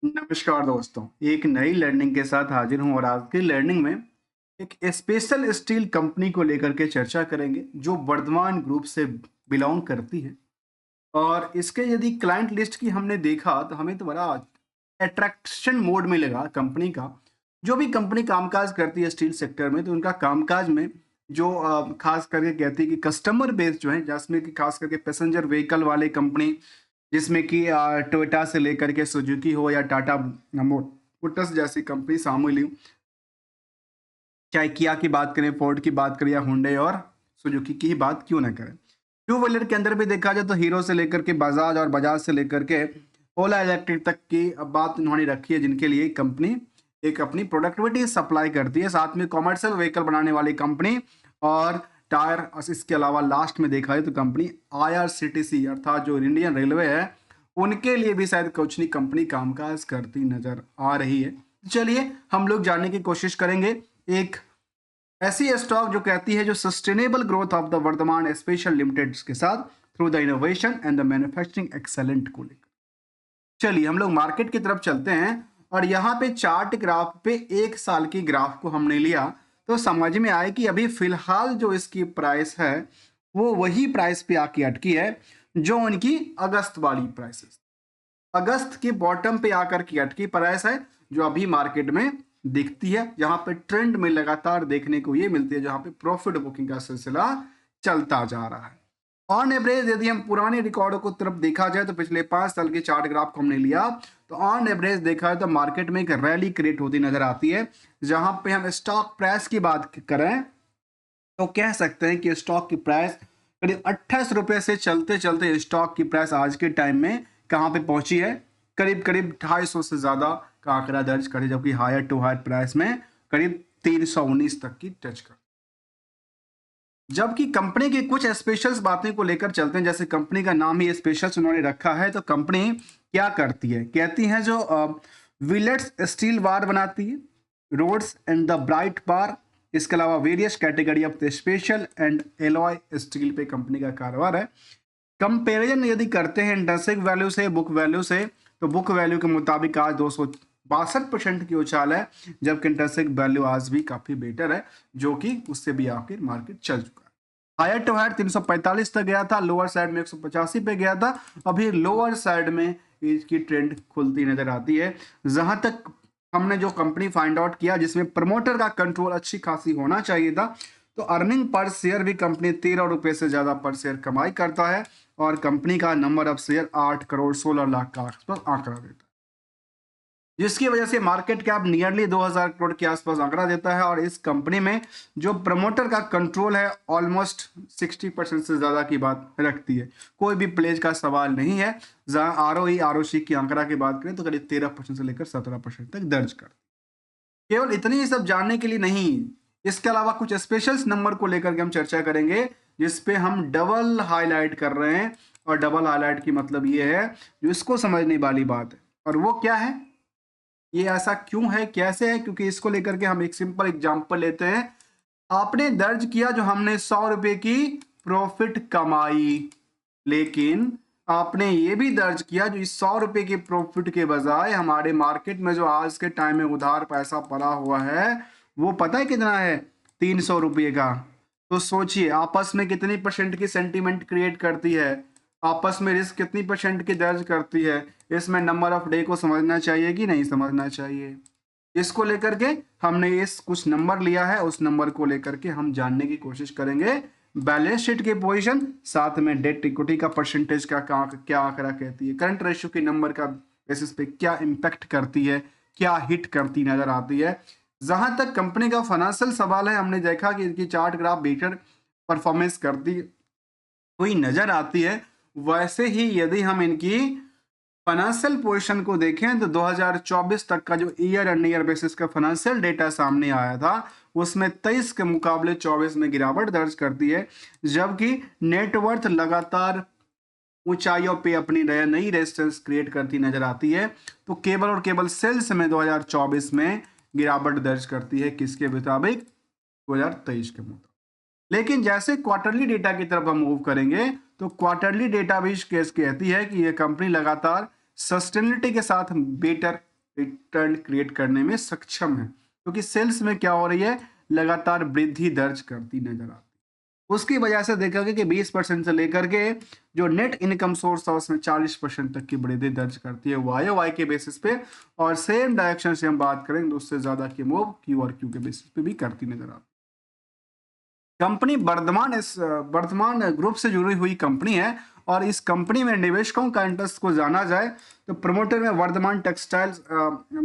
नमस्कार दोस्तों, एक नई लर्निंग के साथ हाजिर हूँ और आज की लर्निंग में एक स्पेशल स्टील कंपनी को लेकर के चर्चा करेंगे जो वर्धमान ग्रुप से बिलोंग करती है। और इसके यदि क्लाइंट लिस्ट की हमने देखा तो हमें तो बड़ा अट्रैक्शन मोड में लगा कंपनी का। जो भी कंपनी कामकाज करती है स्टील सेक्टर में तो उनका कामकाज में जो खास करके कहती है कि कस्टमर बेस जो है जिसमें कि खास करके पैसेंजर व्हीकल वाले कंपनी, जिसमें कि टोयोटा से लेकर के सुजुकी हो या टाटा मोटर्स जैसी कंपनी शामिल हुई। चाहे किया की बात करें, फोर्ड की बात करें या हुंडई और सुजुकी की ही बात क्यों ना करें। टू व्हीलर के अंदर भी देखा जाए तो हीरो से लेकर के बजाज और बजाज से लेकर के ओला इलेक्ट्रिक तक की अब बात उन्होंने रखी है, जिनके लिए कंपनी एक अपनी प्रोडक्टिविटी सप्लाई करती है। साथ में कॉमर्शियल व्हीकल बनाने वाली कंपनी और टायर। इसके अलावा लास्ट में देखा जाए तो कंपनी आईआरसीटीसी अर्थात जो इंडियन रेलवे है उनके लिए भी शायद कुछ नहीं कंपनी कामकाज करती नजर आ रही है। चलिए हम लोग जानने की कोशिश करेंगे एक ऐसी स्टॉक जो कहती है जो sustainable growth of the Vardhman special limited के साथ through the innovation and the manufacturing excellent को लेकर। चलिए हम लोग मार्केट की तरफ चलते हैं और यहाँ पे चार्ट ग्राफ पे एक साल की ग्राफ को हमने लिया तो समझ में आए कि अभी फिलहाल जो इसकी प्राइस है वो वही प्राइस पे आके अटकी है जो उनकी अगस्त वाली प्राइसेस, अगस्त के बॉटम पे आकर की अटकी प्राइस है जो अभी मार्केट में दिखती है। जहां पे ट्रेंड में लगातार देखने को ये मिलती है, जहां पे प्रॉफिट बुकिंग का सिलसिला चलता जा रहा है। ऑन एवरेज यदि हम पुराने रिकॉर्डों को तरफ देखा जाए तो पिछले 5 साल के चार्ट ग्राफ को हमने लिया तो ऑन एवरेज देखा जाए तो मार्केट में एक रैली क्रिएट होती नजर आती है। जहां पे हम स्टॉक प्राइस की बात करें तो कह सकते हैं कि स्टॉक की प्राइस करीब 28 रुपए से चलते चलते स्टॉक की प्राइस आज के टाइम में कहां पे पहुंची है, करीब करीब 250 से ज्यादा का आंकड़ा दर्ज करे, जबकि हायर टू हायर प्राइस में करीब 319 तक की टच कर। जबकि कंपनी की कुछ स्पेशल्स बातें को लेकर चलते हैं, जैसे कंपनी का नाम ही स्पेशल्स उन्होंने रखा है तो कंपनी क्या करती है, कहती है जो विलेट्स स्टील बार बनाती है, रोड्स एंड द ब्राइट बार। इसके अलावा various category of the special and alloy steel पे कंपनी का कारोबार है। कंपेरिजन यदि करते हैं इंटरेंसिक वैल्यू से बुक वैल्यू से तो बुक वैल्यू के मुताबिक आज 262% की उछाल है, जबकि इंटरेंसिक वैल्यू आज भी काफी बेटर है, जो कि उससे भी आखिर मार्केट चल चुका है। हायर टू हायर 345 तक गया था, लोअर साइड में 185 पे गया था। अभी लोअर साइड में इसकी ट्रेंड खुलती नजर आती है। जहां तक हमने जो कंपनी फाइंड आउट किया जिसमें प्रमोटर का कंट्रोल अच्छी खासी होना चाहिए था, तो अर्निंग पर शेयर भी कंपनी 13 रुपए से ज्यादा पर शेयर कमाई करता है और कंपनी का number of share 8 crore 16 lakh का आसपास आंकड़ा देता है, जिसकी वजह से मार्केट कैप नियरली 2000 करोड़ के आसपास आंकड़ा देता है। और इस कंपनी में जो प्रमोटर का कंट्रोल है ऑलमोस्ट 60% से ज्यादा की बात रखती है। कोई भी प्लेज का सवाल नहीं है। जहां आरओई आरओसी की आंकड़ा की बात करें तो करीब 13% से लेकर 17% तक दर्ज कर। केवल इतनी ही सब जानने के लिए नहीं, इसके अलावा कुछ स्पेशल्स नंबर को लेकर के हम चर्चा करेंगे जिसपे हम डबल हाईलाइट कर रहे हैं। और डबल हाईलाइट की मतलब ये है जो इसको समझने वाली बात है, और वो क्या है, ये ऐसा क्यों है, कैसे है, क्योंकि इसको लेकर के हम एक सिंपल एग्जांपल लेते हैं। आपने दर्ज किया जो हमने 100 रुपए की प्रॉफिट कमाई, लेकिन आपने ये भी दर्ज किया जो इस 100 रुपए के प्रॉफिट के बजाय हमारे मार्केट में जो आज के टाइम में उधार पैसा पड़ा हुआ है वो पता है कितना है, 300 रुपये का। तो सोचिए आपस में कितनी परसेंट की सेंटीमेंट क्रिएट करती है, आपस में रिस्क कितनी परसेंट की दर्ज करती है। इसमें नंबर ऑफ डे को समझना चाहिए कि नहीं समझना चाहिए। इसको लेकर के हमने इस कुछ नंबर लिया है, उस नंबर को लेकर के हम जानने की कोशिश करेंगे। बैलेंस शीट की पोजीशन, साथ में डेट इक्विटी का परसेंटेज का क्या आंकड़ा कहती है, करंट रेशियो के नंबर का बेसिस पे क्या इंपैक्ट करती है, क्या हिट करती नजर आती है। जहां तक कंपनी का फाइनेंशियल सवाल है, हमने देखा कि इनकी चार्ट ग्राफ बेटर परफॉर्मेंस करती हुई नजर आती है। वैसे ही यदि हम इनकी फाइनेंशियल पोजीशन को देखें तो 2024 तक का जो ईयर एंड ईयर बेसिस का फाइनेंशियल डेटा सामने आया था उसमें 23 के मुकाबले 24 में गिरावट दर्ज करती है, जबकि नेटवर्थ लगातार ऊंचाइयों पे अपनी नई रेजिस्टेंस क्रिएट करती नजर आती है। तो केवल और केवल सेल्स में 2024 में गिरावट दर्ज करती है, किसके मुताबिक, 2023 के मुताबिक। लेकिन जैसे क्वार्टरली डेटा की तरफ हम मूव करेंगे तो क्वार्टरली डेटा भी केस कहती है कि यह कंपनी लगातार सस्टेनेबिलिटी के साथ बेटर रिटर्न क्रिएट करने में सक्षम है, क्योंकि सेल्स में क्या हो रही है, लगातार वृद्धि दर्ज करती नजर आती है। उसकी वजह से देखा गया कि 20% से लेकर के जो नेट इनकम सोर्स था उसमें 40% तक की वृद्धि दर्ज करती है वाई के बेसिस पे। और सेम डायरेक्शन से हम बात करें तो उससे ज्यादा की मूव क्यू और क्यू के बेसिस पे भी करती नजर आती है। कंपनी वर्धमान ग्रुप से जुड़ी हुई कंपनी है और इस कंपनी में निवेशकों का इंटरेस्ट को जाना जाए तो प्रमोटर में वर्धमान टेक्सटाइल्स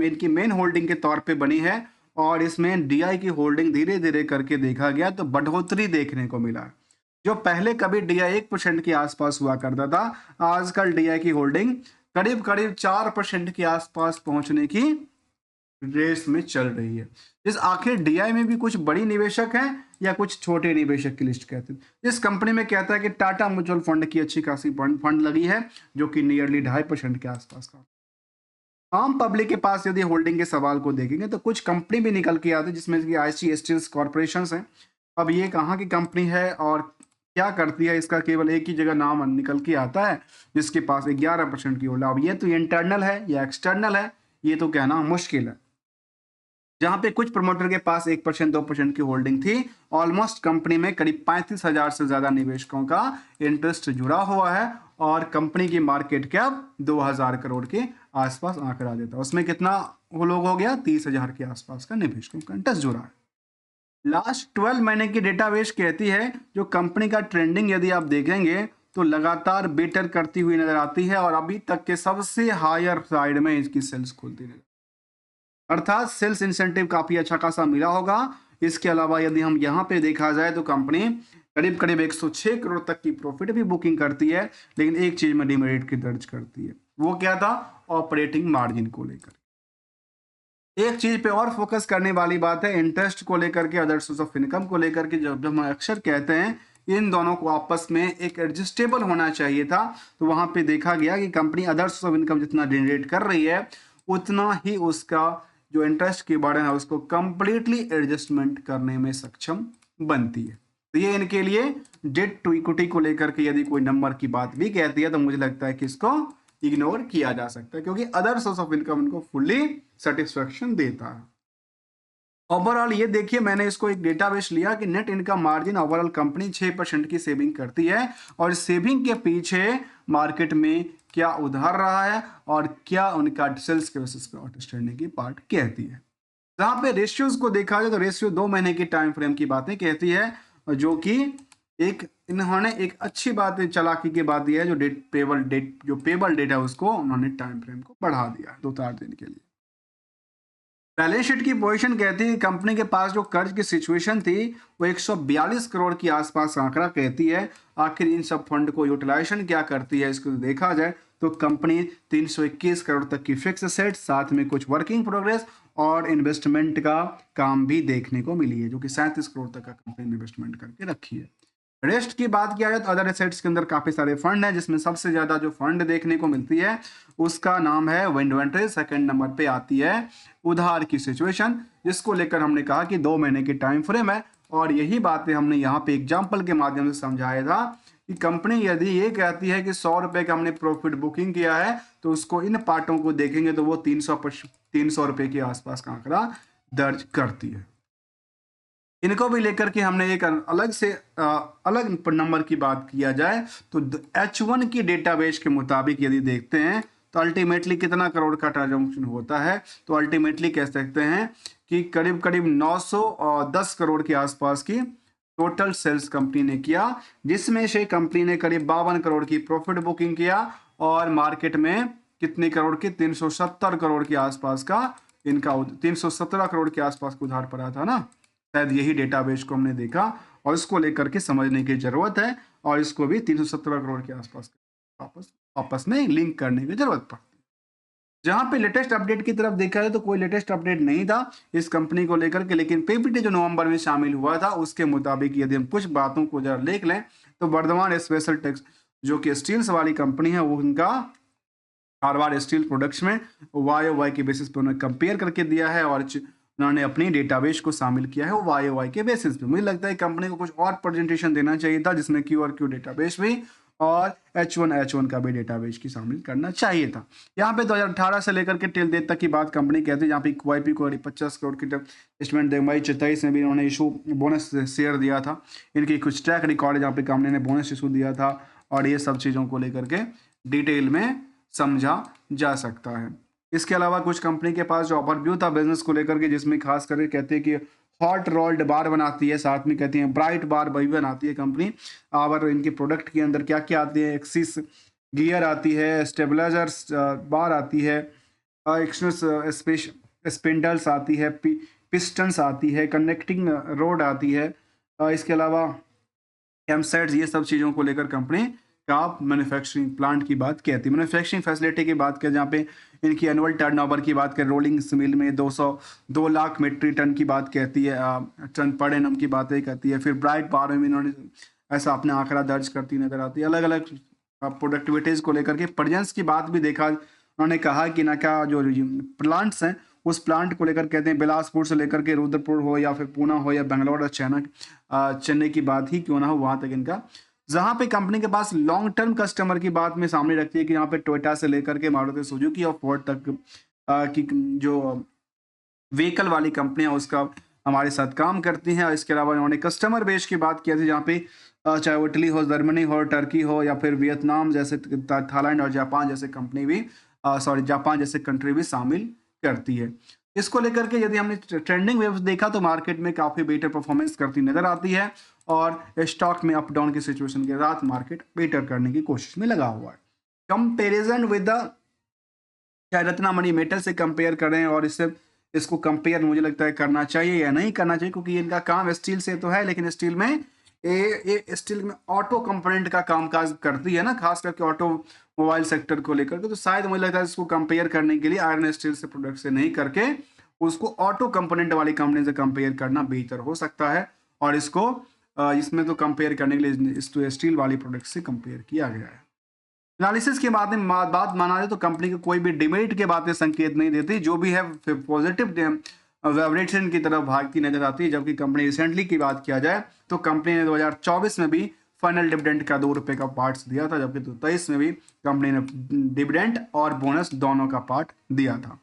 इनकी मेन होल्डिंग के तौर पे बनी है और इसमें डीआई की होल्डिंग धीरे धीरे करके देखा गया तो बढ़ोतरी देखने को मिला। जो पहले कभी डीआई 1% के आसपास हुआ करता था, आजकल डीआई की होल्डिंग करीब करीब 4% के आसपास पहुंचने की रेस में चल रही है। इस आखिर डीआई में भी कुछ बड़ी निवेशक हैं या कुछ छोटे निवेशक की लिस्ट कहते हैं। इस कंपनी में कहता है कि टाटा म्यूचुअल फंड की अच्छी खासी फंड लगी है जो कि नियरली 2.5% के आसपास का। आम पब्लिक के पास यदि होल्डिंग के सवाल को देखेंगे तो कुछ कंपनी भी निकल के आती है जिसमें कि आईसी स्टील्स कॉर्पोरेशन है। अब ये कहाँ की कंपनी है और क्या करती है, इसका केवल एक ही जगह नाम निकल के आता है जिसके पास 11% की होल्डिंग। अब ये तो इंटरनल है या एक्सटर्नल है ये तो कहना मुश्किल है। जहां पे कुछ प्रमोटर के पास 1% 2% की होल्डिंग थी, ऑलमोस्ट कंपनी में करीब 35,000 से ज्यादा निवेशकों का इंटरेस्ट जुड़ा हुआ है और कंपनी की मार्केट कैप 2,000 करोड़ के आसपास आंकड़ा देता है। उसमें कितना लोग हो गया, 30,000 के आसपास का निवेशकों का इंटरेस्ट जुड़ा है। लास्ट 12 महीने की डेटाबेस कहती है जो कंपनी का ट्रेंडिंग यदि आप देखेंगे तो लगातार बेटर करती हुई नजर आती है और अभी तक के सबसे हायर साइड में इसकी सेल्स खुलती नजर, अर्थात सेल्स इंसेंटिव काफी अच्छा खासा मिला होगा। इसके अलावा यदि हम यहाँ पे देखा जाए तो कंपनी करीब करीब 106 करोड़ तक की प्रॉफिट भी बुकिंग करती है, लेकिन एक चीज में डिमेरिट की दर्ज करती है, वो क्या था, ऑपरेटिंग मार्जिन को लेकर। एक चीज पे और फोकस करने वाली बात है इंटरेस्ट को लेकर के, अदर सोर्स ऑफ इनकम को लेकर के। जब हम अक्सर कहते हैं इन दोनों को आपस में एक एडजस्टेबल होना चाहिए था, तो वहां पे देखा गया कि company other source of income जितना जनरेट कर रही है उतना ही उसका जो इंटरेस्ट की बर्डन है उसको कंप्लीटली एडजस्टमेंट करने में सक्षम बनती है। तो ये इनके लिए डेट टू इक्विटी को लेकर के यदि कोई नंबर की बात भी कहती है तो मुझे लगता है कि इसको इग्नोर किया जा सकता है, क्योंकि अदर सोर्स ऑफ इनकम इनको फुल्ली सेटिस्फेक्शन देता है। ओवरऑल ये देखिए, मैंने इसको एक डेटाबेस लिया कि net income margin overall company 6% की सेविंग करती है और सेविंग के पीछे मार्केट में क्या उधार रहा है और क्या उनका सेल्स के बेसिस पे आउटस्टैंडिंग की पार्ट कहती है। जहां पे रेशियोज को देखा जाए तो रेशियो 2 महीने की टाइम फ्रेम की बातें कहती है, जो कि एक इन्होंने एक अच्छी बात चालाकी की बात यह है जो पेबल डेट है उसको उन्होंने टाइम फ्रेम को बढ़ा दिया 2-4 दिन के लिए। बैलेंस शीट की पोजीशन कहती है कंपनी के पास जो कर्ज की सिचुएशन थी वो 142 करोड़ के आसपास आंकड़ा कहती है। आखिर इन सब फंड को यूटिलाइजेशन क्या करती है इसको देखा जाए तो कंपनी 321 करोड़ तक की फिक्स एसेट, साथ में कुछ वर्किंग प्रोग्रेस और इन्वेस्टमेंट का काम भी देखने को मिली है, जो कि 37 करोड़ तक का कंपनी ने इन्वेस्टमेंट करके रखी है। रेस्ट की बात किया जाए तो अदर एसेट्स के अंदर काफी सारे फंड हैं, जिसमें सबसे ज्यादा जो फंड देखने को मिलती है उसका नाम है इन्वेंटरी। सेकंड नंबर पे आती है उधार की सिचुएशन, जिसको लेकर हमने कहा कि 2 महीने की टाइम फ्रेम है और यही बातें हमने यहाँ पे एग्जाम्पल के माध्यम से समझाया था कि कंपनी यदि ये कहती है कि 100 रुपए का हमने प्रॉफिट बुकिंग किया है तो उसको इन पार्टों को देखेंगे तो वो 300 रुपए के आसपास का आंकड़ा दर्ज करती है। इनको भी लेकर के हमने एक अलग से अलग नंबर की बात किया जाए तो H1 की डेटाबेस के मुताबिक यदि देखते हैं तो अल्टीमेटली कितना करोड़ का ट्रांजैक्शन होता है, तो अल्टीमेटली कह सकते हैं कि करीब करीब 910 करोड़ के आसपास की टोटल सेल्स कंपनी ने किया, जिसमें से कंपनी ने करीब 52 करोड़ की प्रॉफिट बुकिंग किया और मार्केट में कितने करोड़ की 370 करोड़ के आसपास का इनका 317 करोड़ के आसपास का उधार पड़ा था ना, शायद यही डेटाबेस को हमने देखा और इसको लेकर के समझने की जरूरत है और इसको भी 317 करोड़ के आसपास आपस में लिंक करने की जरूरत पड़ती है। जहां पे लेटेस्ट अपडेट की तरफ देखा है तो कोई लेटेस्ट अपडेट नहीं था इस कंपनी को लेकर के, लेकिन पीपीटी जो नवंबर में शामिल हुआ था उसके मुताबिक यदि हम कुछ बातों को जरा देख लें तो वर्धमान स्पेशल टेक्स जो कि स्टील्स वाली कंपनी है वो उनका धारवाड़ स्टील प्रोडक्ट्स में वाई के बेसिस पे उन्होंने कंपेयर करके दिया है और उन्होंने अपनी डेटाबेस को शामिल किया है वो वाई के बेसिस पे। मुझे लगता है कंपनी को कुछ और प्रेजेंटेशन देना चाहिए था जिसमें क्यू और क्यू डेटाबेस भी और H1 का भी डेटाबेस की शामिल करना चाहिए था। यहाँ पे 2018 से लेकर के टिल डेट तक की बात कंपनी कहती है, जहाँ पे QIP को 50 करोड़ की इन्वेस्टमेंट दे मई 23 में भी इन्होंने इशू बोनस शेयर दिया था। इनकी कुछ ट्रैक रिकॉर्ड है जहाँ पे कंपनी ने बोनस इशू दिया था और ये सब चीज़ों को लेकर के डिटेल में समझा जा सकता है। इसके अलावा कुछ कंपनी के पास जो ओवरव्यू था बिजनेस को लेकर के, जिसमें खास करके कहते हैं कि हॉट रोल्ड बार बनाती है, साथ में कहती हैं ब्राइट बार भी बनाती है कंपनी। और इनके प्रोडक्ट के अंदर क्या क्या आती है, एक्सिस गियर आती है, स्टेबलाइजर्स बार आती है, एक्सटर्नल स्पिंडल्स आती है, पिस्टन्स आती है, कनेक्टिंग रोड आती है। इसके अलावा एमसेट्स, ये सब चीज़ों को लेकर कंपनी का मैन्युफैक्चरिंग प्लांट की बात कहती है। मैन्युफैक्चरिंग फैसिलिटी की बात करें, जहाँ पे इनकी एनुअल टर्नओवर की बात करें, रोलिंग मिल में 2 लाख मीट्रिक टन की बात कहती है, टन पर एनम की बातें कहती है। फिर ब्राइट बार में इन्होंने ऐसा अपने आंकड़ा दर्ज करती नजर आती है। अलग अलग प्रोडक्टिविटीज़ को लेकर के प्रेजेंस की बात भी देखा, उन्होंने कहा कि ना क्या जो प्लांट्स हैं उस प्लांट को लेकर कहते हैं बिलासपुर से लेकर के रुद्रपुर हो या फिर पूना हो या बेंगलोर और चेन्नई की बात ही क्यों ना हो, वहाँ तक इनका, जहाँ पे कंपनी के पास लॉन्ग टर्म कस्टमर की बात में सामने रखती है कि यहाँ पे टोयोटा से लेकर के मारुति सुजुकी और फोर्ड तक की जो व्हीकल वाली कंपनियां उसका हमारे साथ काम करती हैं। और इसके अलावा इन्होंने कस्टमर बेस की बात की थी, जहाँ पे चाहे वो इटली हो, जर्मनी हो, टर्की हो या फिर वियतनाम जैसे, थाईलैंड और जापान जैसे कंपनी भी जापान जैसे कंट्री भी शामिल करती है। इसको लेकर के यदि हमने ट्रेंडिंग वेव्स देखा तो मार्केट में काफ़ी बेटर परफॉर्मेंस करती नजर आती है और स्टॉक में अप डाउन की सिचुएशन के साथ मार्केट बेटर करने की कोशिश में लगा हुआ है। कंपेरिजन विद द, चाहे रत्नामणि मेटल से कंपेयर करें और इसको कंपेयर मुझे लगता है करना चाहिए या नहीं करना चाहिए, क्योंकि इनका काम स्टील से तो है लेकिन स्टील में स्टील में ऑटो कंपोनेंट का कामकाज करती है ना, खास करके ऑटो मोबाइल सेक्टर को लेकर के। तो शायद मुझे लगता है इसको कंपेयर करने के लिए आयरन स्टील से प्रोडक्ट से नहीं करके उसको ऑटो कंपोनेंट वाली कंपनी से कंपेयर करना बेहतर हो सकता है। और इसको इसमें तो कंपेयर करने के लिए स्टील वाली प्रोडक्ट से कंपेयर किया गया है। एनालिसिस के बाद में बात माना जाए तो कंपनी को कोई भी डिमेरिट के बातें संकेत नहीं देती, जो भी है पॉजिटिव वाइब्रेशन की तरफ भागती नजर आती है। जबकि कंपनी रिसेंटली की बात किया जाए तो कंपनी ने 2024 में भी फाइनल डिविडेंड का 2 रुपए का पार्ट दिया था, जबकि 2023 में भी कंपनी ने डिविडेंड और बोनस दोनों का पार्ट दिया था।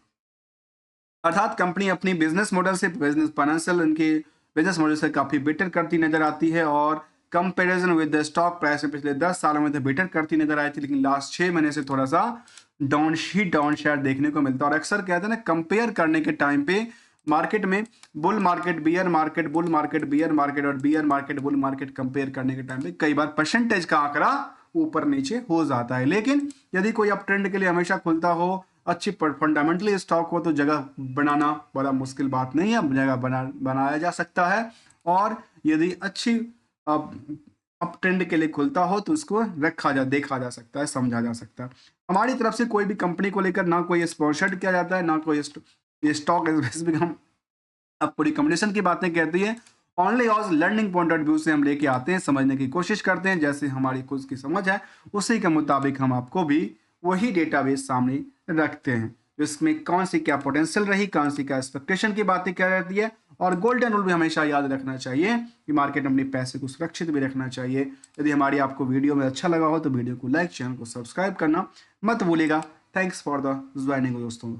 अर्थात कंपनी अपनी बिजनेस मॉडल से, फाइनेंशियल इनके बिजनेस मॉडल से काफी बेटर करती नजर आती है और comparison with the stock price में पिछले 10 सालों में तो बेटर करती नजर आई थी, लेकिन लास्ट 6 महीने से थोड़ा सा डाउन शेयर देखने को मिलता है। और अक्सर कहते हैं ना, कंपेयर करने के टाइम पे मार्केट में bull market, bear market, bull market, bear market और bear market, bull market compare करने के टाइम पे कई बार परसेंटेज का आंकड़ा ऊपर नीचे हो जाता है। लेकिन यदि कोई अप ट्रेंड के लिए हमेशा खुलता हो, अच्छी फंडामेंटली स्टॉक हो, तो जगह बनाना बड़ा मुश्किल बात नहीं है, जगह बनाया जा सकता है। और यदि अच्छी अप ट्रेंड के लिए खुलता हो तो उसको देखा जा सकता है, समझा जा सकता है। हमारी तरफ से कोई भी कंपनी को लेकर ना कोई स्पॉन्सर्ड किया जाता है, ना कोई स्टॉक स्पेसिफिक हम आपको रिकमेंडेशन की बातें कहती है। Only as learning point of view से हम लेके आते हैं, समझने की कोशिश करते हैं, जैसे हमारी खुद की समझ है उसी के मुताबिक हम आपको भी वही डेटाबेस सामने रखते हैं। इसमें कौन सी क्या पोटेंशियल रही, कौन सी क्या एक्सपेक्टेशन की बातें क्या रहती है। और गोल्डन रूल भी हमेशा याद रखना चाहिए कि मार्केट में अपने पैसे को सुरक्षित भी रखना चाहिए। यदि हमारी आपको वीडियो में अच्छा लगा हो तो वीडियो को लाइक, चैनल को सब्सक्राइब करना मत भूलिएगा। थैंक्स फॉर द ज्वाइनिंग दोस्तों।